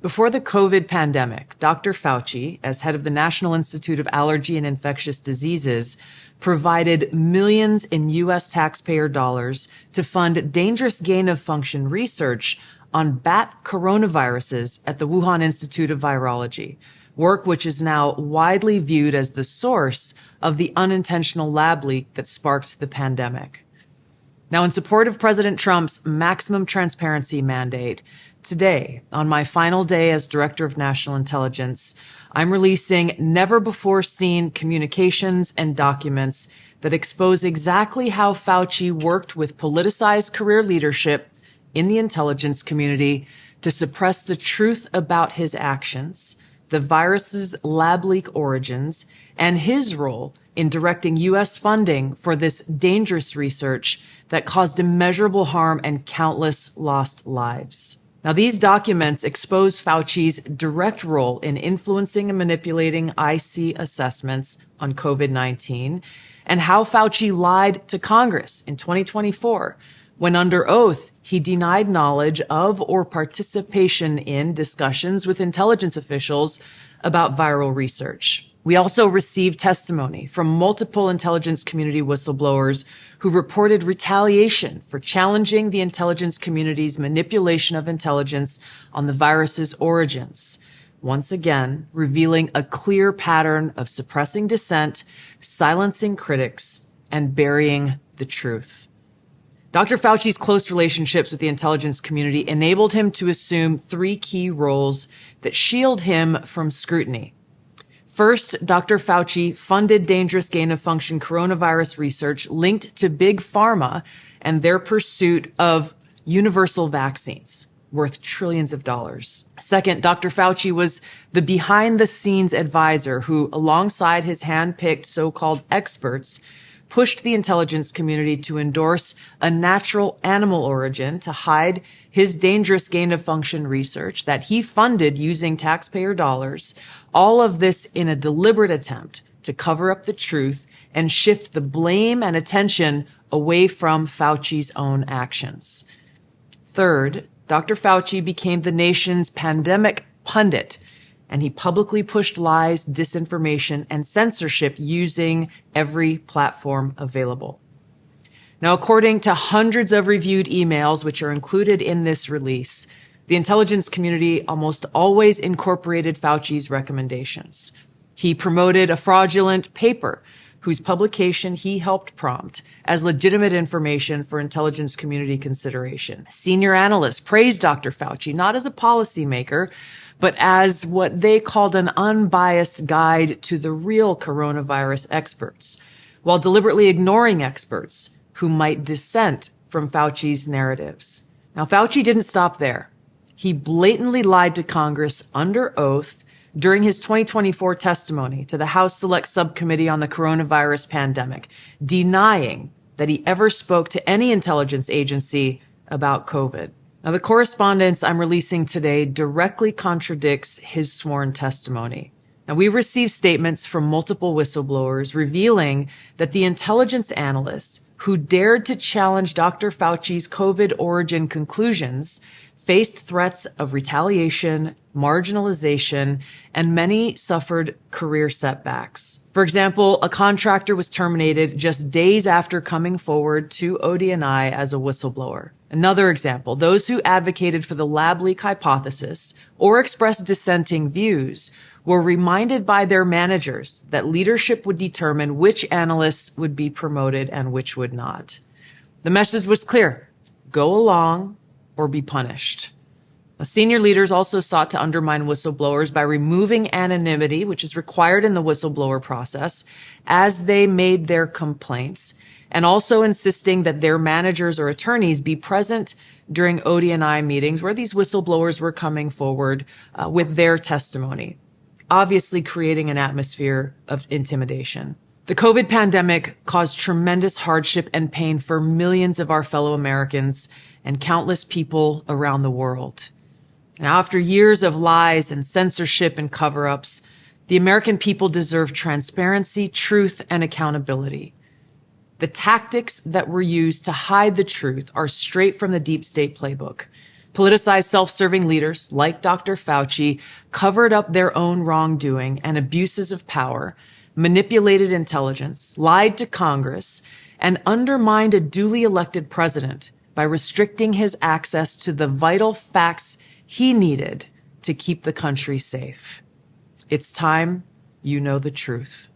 Before the COVID pandemic, Dr. Fauci, as head of the National Institute of Allergy and Infectious Diseases, provided millions in U.S. taxpayer dollars to fund dangerous gain-of-function research on bat coronaviruses at the Wuhan Institute of Virology, work which is now widely viewed as the source of the unintentional lab leak that sparked the pandemic. Now, in support of President Trump's maximum transparency mandate, today, on my final day as Director of National Intelligence, I'm releasing never-before-seen communications and documents that expose exactly how Fauci worked with politicized career leadership in the intelligence community to suppress the truth about his actions, the virus's lab leak origins, and his role in directing U.S. funding for this dangerous research that caused immeasurable harm and countless lost lives. Now, these documents expose Fauci's direct role in influencing and manipulating IC assessments on COVID-19 and how Fauci lied to Congress in 2024 when under oath he denied knowledge of or participation in discussions with intelligence officials about viral research. We also received testimony from multiple intelligence community whistleblowers who reported retaliation for challenging the intelligence community's manipulation of intelligence on the virus's origins, once again revealing a clear pattern of suppressing dissent, silencing critics, and burying the truth. Dr. Fauci's close relationships with the intelligence community enabled him to assume three key roles that shield him from scrutiny. First, Dr. Fauci funded dangerous gain-of-function coronavirus research linked to Big Pharma and their pursuit of universal vaccines worth trillions of dollars. Second, Dr. Fauci was the behind-the-scenes advisor who, alongside his hand-picked so-called experts, pushed the intelligence community to endorse a natural animal origin to hide his dangerous gain-of-function research that he funded using taxpayer dollars, all of this in a deliberate attempt to cover up the truth and shift the blame and attention away from Fauci's own actions. Third, Dr. Fauci became the nation's pandemic pundit, and he publicly pushed lies, disinformation, and censorship using every platform available. Now, according to hundreds of reviewed emails, which are included in this release, the intelligence community almost always incorporated Fauci's recommendations. He promoted a fraudulent paper whose publication he helped prompt as legitimate information for intelligence community consideration. Senior analysts praised Dr. Fauci not as a policymaker, but as what they called an unbiased guide to the real coronavirus experts, while deliberately ignoring experts who might dissent from Fauci's narratives. Now, Fauci didn't stop there. He blatantly lied to Congress under oath during his 2024 testimony to the House Select Subcommittee on the Coronavirus Pandemic, denying that he ever spoke to any intelligence agency about COVID. Now, the correspondence I'm releasing today directly contradicts his sworn testimony. Now, we received statements from multiple whistleblowers revealing that the intelligence analysts who dared to challenge Dr. Fauci's COVID origin conclusions faced threats of retaliation, marginalization, and many suffered career setbacks. For example, a contractor was terminated just days after coming forward to ODNI as a whistleblower. Another example, those who advocated for the lab leak hypothesis or expressed dissenting views were reminded by their managers that leadership would determine which analysts would be promoted and which would not. The message was clear: go along or be punished. Senior leaders also sought to undermine whistleblowers by removing anonymity, which is required in the whistleblower process, as they made their complaints, and also insisting that their managers or attorneys be present during ODNI meetings where these whistleblowers were coming forward with their testimony, obviously creating an atmosphere of intimidation. The COVID pandemic caused tremendous hardship and pain for millions of our fellow Americans and countless people around the world. Now, after years of lies and censorship and cover-ups, the American people deserve transparency, truth, and accountability. The tactics that were used to hide the truth are straight from the deep state playbook. Politicized self-serving leaders like Dr. Fauci covered up their own wrongdoing and abuses of power, manipulated intelligence, lied to Congress, and undermined a duly elected president by restricting his access to the vital facts he needed to keep the country safe. It's time you know the truth.